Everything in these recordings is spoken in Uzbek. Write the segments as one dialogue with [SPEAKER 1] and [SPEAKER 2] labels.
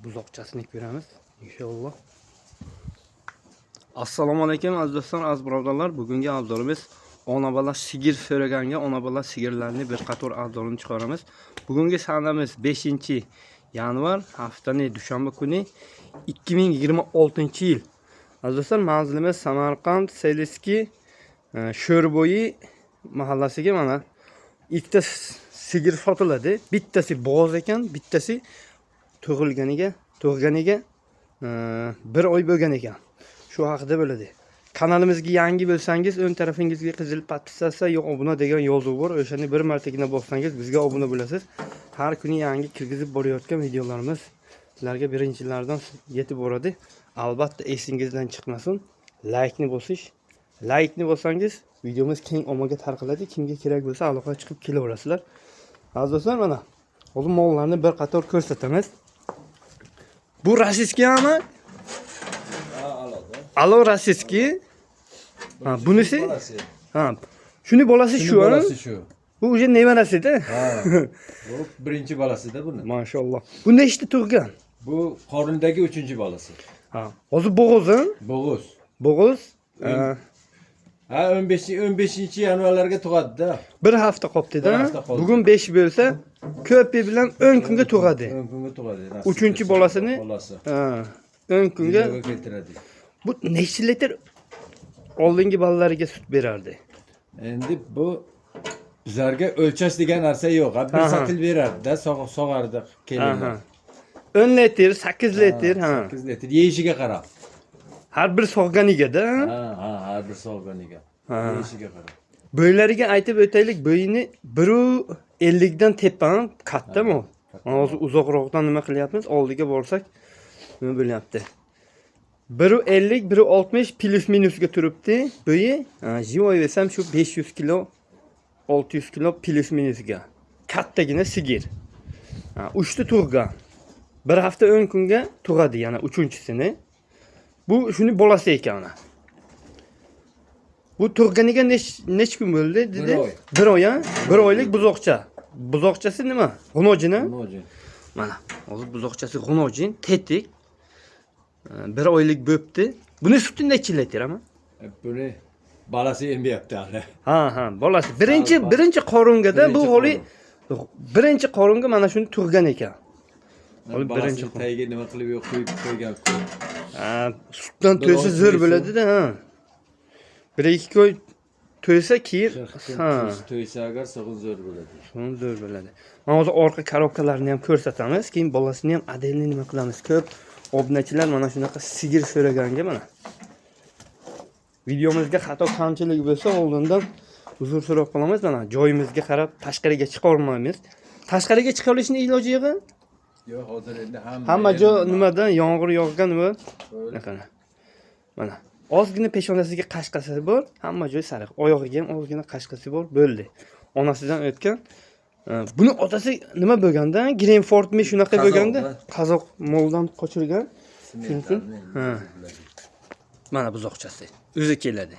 [SPEAKER 1] buzoqchasini ko'ramiz inshaalloh. Assalomu alaykum aziz do'stlar, aziz birodarlar. Bugungi avzorimiz ona bola sigir so'raganga ona bola sigirlarni bir qator avzorini chiqaramiz. Bugungi sanamiz 5-yanvar, haftaning dushanba kuni 2026-yil. Aziz do'stlar, manzilimiz Samarqand, Seliski, Sho'rbo'yi mahallasiga mana ikkita sigir sotiladi. Bittasi bo'g'oz ekan, bittasi tug'ilganiga bir oy bo'lgan ekan. Shu haqida bo'ladi. Kanalimizga yangi bo'lsangiz, o'ng tarafingizga qizil podpisatsiya yo obuna degan yozuv bor. O'shani bir martagina bossangiz bizga obuna bo'lasiz. Har kuni yangi kirgizib borayotgan videolarimiz sizlarga birinchilardan yetib boradi. Albatta esingizdan chiqmasin. Like ni bossangiz videomiz keng ommaga tarqaladi. Kimga kerak bo'lsa aloqa chiqib kelaverasizlar. Aziz do'stlar, mana hozir mollarni bir qator ko'rsatamiz. Bu rossiyskimi? Alo rossiyski. Ha, bunisi? Ha. Shuni bolasi shu. Bu o'zi nevarasida?
[SPEAKER 2] Ha. Bu birinchi bolasida buni.
[SPEAKER 1] Maşallah. Bu nechta tug'gan?
[SPEAKER 2] Bu qorindagi 3-bolasi.
[SPEAKER 1] Ha. Hozir bo'g'oz-a?
[SPEAKER 2] Bo'g'oz.
[SPEAKER 1] Bo'g'oz.
[SPEAKER 2] Ha, 15-yanvarlarga tug'adi-da.
[SPEAKER 1] Bir hafta qolibdi-da.
[SPEAKER 2] Bir hafta qoldi.
[SPEAKER 1] Bugun 5 bo'lsa, ko'pi bilan 10 kunga tug'adi.
[SPEAKER 2] 10 kunga tug'adi.
[SPEAKER 1] 3-bolasini ha, 10 kunga
[SPEAKER 2] keltiradi.
[SPEAKER 1] Bu necha litr oldingi bolalariga sut berardi?
[SPEAKER 2] Endi bu bizlarga o'lchash degan narsa yo'q. Bir satil beradi-da, sog'ardi kelinlar.
[SPEAKER 1] 10 litr, 8 litr, ha.
[SPEAKER 2] 8 litr yeyishiga qarab.
[SPEAKER 1] Har bir sog'ganiga-da.
[SPEAKER 2] Ha, har bir sog'ganiga. Yeyishiga qarab.
[SPEAKER 1] Bo'ylariga aytib o'taylik, bo'yini 1.50 dan tepan, kattami? Hozir uzoqroqdan nima qilyapmiz? Oldiga borsak, nima bo'lyapti? 1.50, 1.60 plus minusga turibdi. Bo'yi, jivoy desam shu 500 kilo, 600 kilo plus minusga. Kattagina sigir. 3 ta tug'gan. Bir hafta 10 kunga tug'adi, yana 3-chisini. Bu shuni bolasi ekan. Bu tug'ganiga nech kun bo'ldi dedi? 1 oy, ha? 1 oylik buzoqcha. Buzoqchasi nima? G'unojini?
[SPEAKER 2] G'unojin.
[SPEAKER 1] Mana, hozir buzoqchasi g'unojin, tetik. 1 oylik bo'pti. Buni suti necha litr ama?
[SPEAKER 2] Buni bolasi emmayapti hali.
[SPEAKER 1] Ha, bolasi. Birinchi qorungada bu holi birinchi qorunga mana shuni tug'gan ekan.
[SPEAKER 2] Hali birinchi tagiga nima qilib qo'yib qo'ygan.
[SPEAKER 1] Sutdan to'ysa zo'r bo'ladi-da, ha. 1-2 kun to'ysa keyin
[SPEAKER 2] to'ysa agar so'g'in zo'r bo'ladi.
[SPEAKER 1] So'g'in zo'r bo'ladi. Mana hozir orqa korobkalarni ham ko'rsatamiz, keyin bolasini ham adelni nima qilamiz. Ko'p obunachilar mana shunaqa sigir so'raganga mana. Videomizga xato kamchilik bo'lsa, oldindan uzr so'rab qolamiz. Mana joyimizga qarab tashqariga chiqa olmaymiz. Tashqariga chiqa olishning iloji yo'q-a?
[SPEAKER 2] Yo'q, hozir endi
[SPEAKER 1] hamma joy nimadan yomg'ir yog'gan va mana ozgina peshonasiga qashqasi bor, hamma joy sariq. Oyog'iga ham ozgina qashqasi bor, bo'ldi. Onasidan o'tgan. Buni otasi nima bo'lganda, Greenfordmi shunaqa bo'lganda, qozoq moldan qochirgan. Shuning uchun mana buzoqchasi o'zi keladi.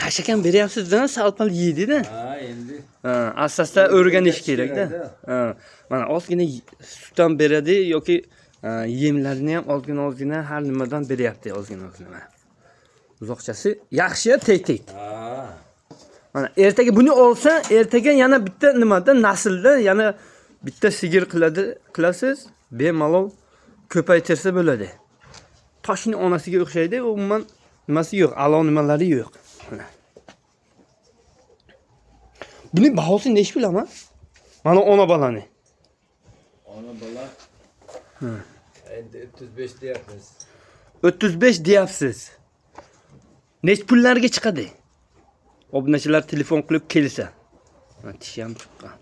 [SPEAKER 1] Xashakam beryapsiz-da, salpal yeydi-da.
[SPEAKER 2] Ha, endi.
[SPEAKER 1] Asosda o'rganish kerak-da. Mana ozgina sutdan beradi yoki yemlarni ham ozgina har nimadan beryapti, ozgina. Buzoqchasi yaxshi, tetik. Mana ertaga buni olsa, ertaga yana bitta nimada naslda yana bitta sigir qilasiz, bemalol ko'paytirsa bo'ladi. Toshning onasiga o'xshaydi, umuman nimasi yo'q, alo nimalari yo'q. Buni bahosi nech pul ama? Mana ona bolani.
[SPEAKER 2] Ona bola. Endi 35 deyapmiz.
[SPEAKER 1] 35 deyapsiz. Nech pullarga chiqadi? Obunachilar telefon qilib kelsa. Tishi ham chiqqan.